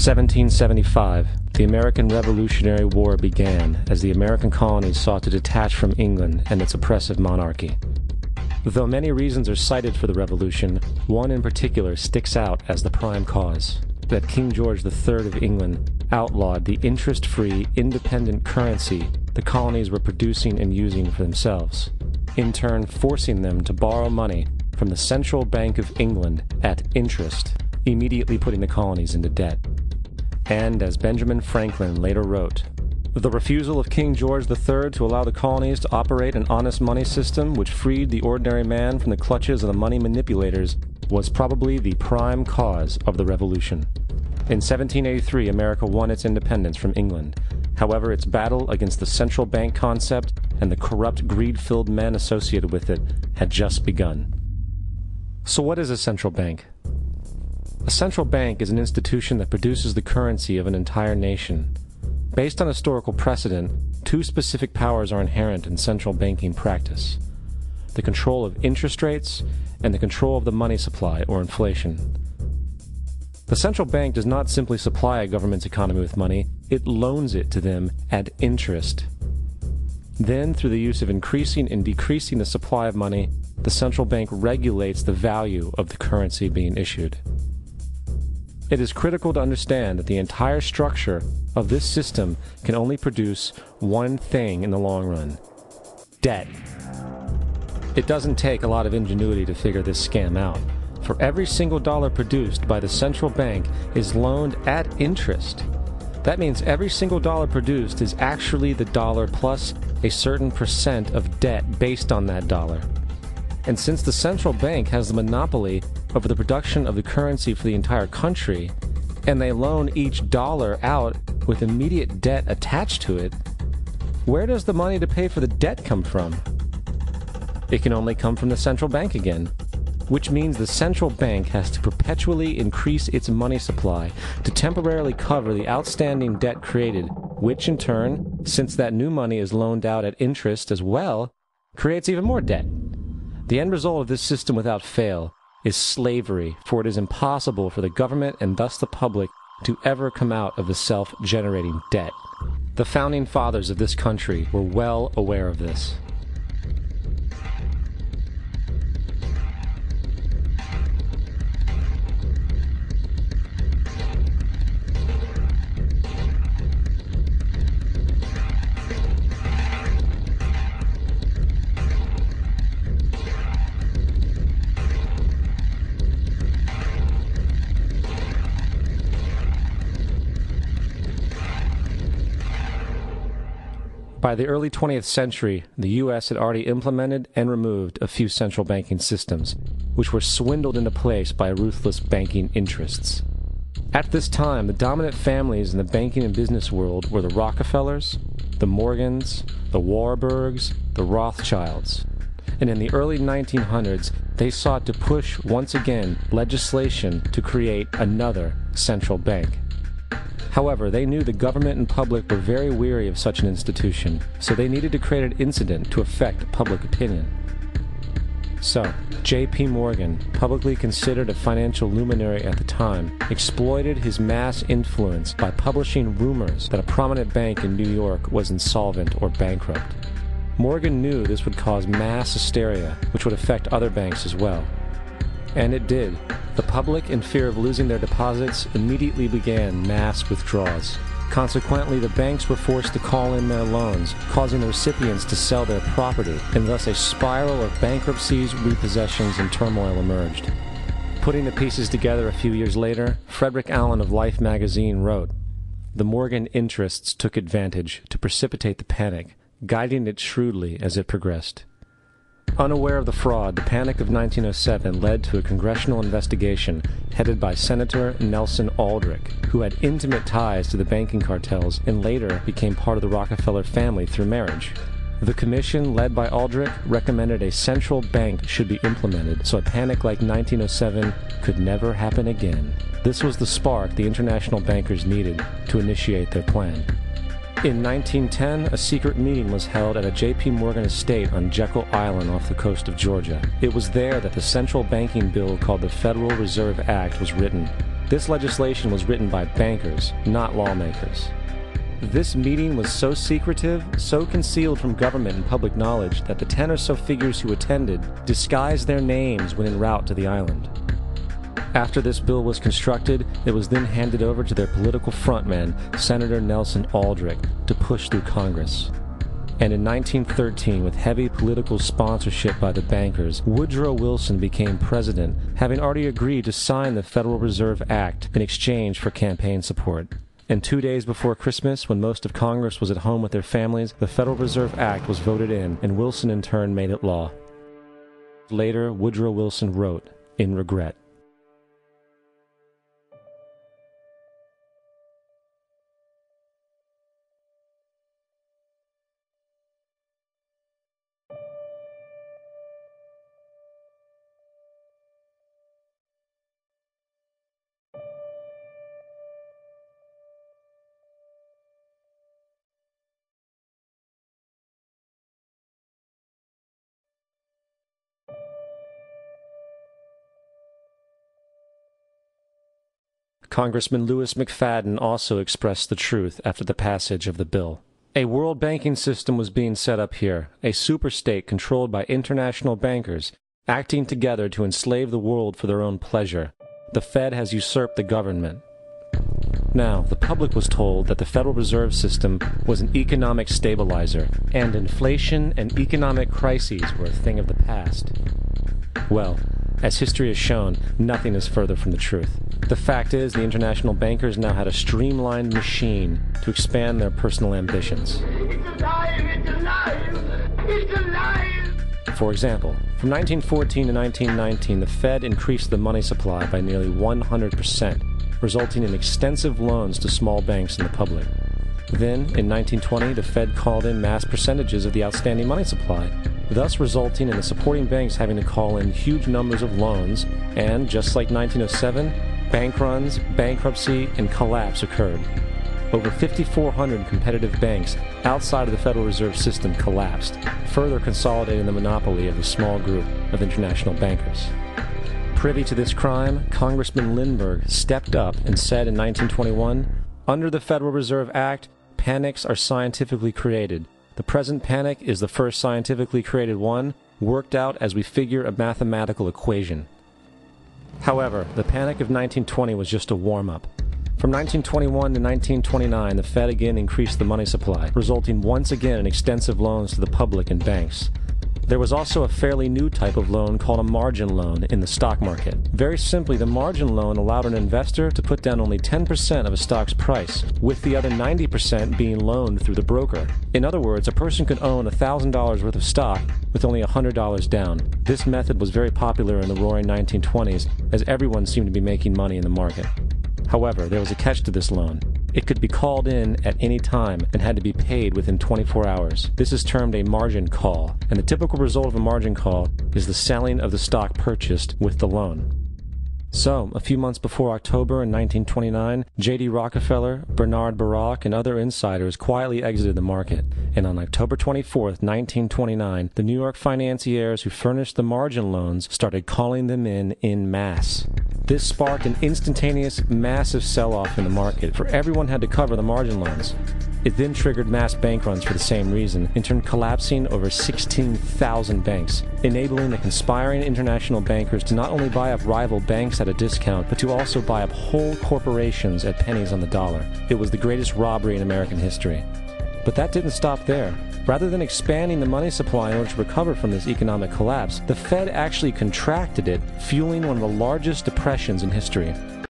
1775, the American Revolutionary War began as the American colonies sought to detach from England and its oppressive monarchy. Though many reasons are cited for the revolution, one in particular sticks out as the prime cause: that King George III of England outlawed the interest-free, independent currency the colonies were producing and using for themselves, in turn forcing them to borrow money from the Central Bank of England at interest, immediately putting the colonies into debt. And as Benjamin Franklin later wrote, the refusal of King George III to allow the colonies to operate an honest money system which freed the ordinary man from the clutches of the money manipulators was probably the prime cause of the Revolution. In 1783, America won its independence from England. However, its battle against the central bank concept and the corrupt, greed-filled men associated with it had just begun. So what is a central bank? A central bank is an institution that produces the currency of an entire nation. Based on historical precedent, two specific powers are inherent in central banking practice: the control of interest rates and the control of the money supply, or inflation. The central bank does not simply supply a government's economy with money, it loans it to them at interest. Then, through the use of increasing and decreasing the supply of money, the central bank regulates the value of the currency being issued. It is critical to understand that the entire structure of this system can only produce one thing in the long run: debt. It doesn't take a lot of ingenuity to figure this scam out. For every single dollar produced by the central bank is loaned at interest. That means every single dollar produced is actually the dollar plus a certain percent of debt based on that dollar. And since the central bank has the monopoly over the production of the currency for the entire country, and they loan each dollar out with immediate debt attached to it, where does the money to pay for the debt come from? It can only come from the central bank again, which means the central bank has to perpetually increase its money supply to temporarily cover the outstanding debt created, which in turn, since that new money is loaned out at interest as well, creates even more debt. The end result of this system without fail is slavery, for it is impossible for the government and thus the public to ever come out of the self-generating debt. The founding fathers of this country were well aware of this. By the early 20th century, the U.S. had already implemented and removed a few central banking systems, which were swindled into place by ruthless banking interests. At this time, the dominant families in the banking and business world were the Rockefellers, the Morgans, the Warburgs, the Rothschilds. And in the early 1900s, they sought to push once again legislation to create another central bank. However, they knew the government and public were very weary of such an institution, so they needed to create an incident to affect public opinion. So, J.P. Morgan, publicly considered a financial luminary at the time, exploited his mass influence by publishing rumors that a prominent bank in New York was insolvent or bankrupt. Morgan knew this would cause mass hysteria, which would affect other banks as well. And it did. The public, in fear of losing their deposits, immediately began mass withdrawals. Consequently, the banks were forced to call in their loans, causing the recipients to sell their property, and thus a spiral of bankruptcies, repossessions, and turmoil emerged. Putting the pieces together a few years later, Frederick Allen of Life magazine wrote, "The Morgan interests took advantage to precipitate the panic, guiding it shrewdly as it progressed." Unaware of the fraud, the Panic of 1907 led to a congressional investigation headed by Senator Nelson Aldrich, who had intimate ties to the banking cartels and later became part of the Rockefeller family through marriage. The commission, led by Aldrich, recommended a central bank should be implemented so a panic like 1907 could never happen again. This was the spark the international bankers needed to initiate their plan. In 1910, a secret meeting was held at a J.P. Morgan estate on Jekyll Island off the coast of Georgia. It was there that the central banking bill called the Federal Reserve Act was written. This legislation was written by bankers, not lawmakers. This meeting was so secretive, so concealed from government and public knowledge that the 10 or so figures who attended disguised their names when en route to the island. After this bill was constructed, it was then handed over to their political frontman, Senator Nelson Aldrich, to push through Congress. And in 1913, with heavy political sponsorship by the bankers, Woodrow Wilson became president, having already agreed to sign the Federal Reserve Act in exchange for campaign support. And 2 days before Christmas, when most of Congress was at home with their families, the Federal Reserve Act was voted in, and Wilson in turn made it law. Later, Woodrow Wilson wrote, in regret, Congressman Louis McFadden also expressed the truth after the passage of the bill. A world banking system was being set up here, a superstate controlled by international bankers, acting together to enslave the world for their own pleasure. The Fed has usurped the government. Now, the public was told that the Federal Reserve System was an economic stabilizer, and inflation and economic crises were a thing of the past. Well, as history has shown, nothing is further from the truth. The fact is, the international bankers now had a streamlined machine to expand their personal ambitions. It's alive! It's alive! It's alive! For example, from 1914 to 1919, the Fed increased the money supply by nearly 100%, resulting in extensive loans to small banks and the public. Then, in 1920, the Fed called in mass percentages of the outstanding money supply, thus resulting in the supporting banks having to call in huge numbers of loans, and, just like 1907, bank runs, bankruptcy, and collapse occurred. Over 5,400 competitive banks outside of the Federal Reserve System collapsed, further consolidating the monopoly of the small group of international bankers. Privy to this crime, Congressman Lindbergh stepped up and said in 1921, "Under the Federal Reserve Act, panics are scientifically created. The present panic is the first scientifically created one, worked out as we figure a mathematical equation." However, the panic of 1920 was just a warm-up. From 1921 to 1929, the Fed again increased the money supply, resulting once again in extensive loans to the public and banks. There was also a fairly new type of loan called a margin loan in the stock market. Very simply, the margin loan allowed an investor to put down only 10% of a stock's price, with the other 90% being loaned through the broker. In other words, a person could own $1,000 worth of stock with only $100 down. This method was very popular in the roaring 1920s, as everyone seemed to be making money in the market. However, there was a catch to this loan. It could be called in at any time and had to be paid within 24 hours. This is termed a margin call, and the typical result of a margin call is the selling of the stock purchased with the loan. So, a few months before October in 1929, J.D. Rockefeller, Bernard Baruch, and other insiders quietly exited the market, and on October 24, 1929, the New York financiers who furnished the margin loans started calling them in masse. This sparked an instantaneous, massive sell-off in the market, for everyone had to cover the margin loans. It then triggered mass bank runs for the same reason, in turn collapsing over 16,000 banks, enabling the conspiring international bankers to not only buy up rival banks at a discount, but to also buy up whole corporations at pennies on the dollar. It was the greatest robbery in American history. But that didn't stop there. Rather than expanding the money supply in order to recover from this economic collapse, the Fed actually contracted it, fueling one of the largest depressions in history.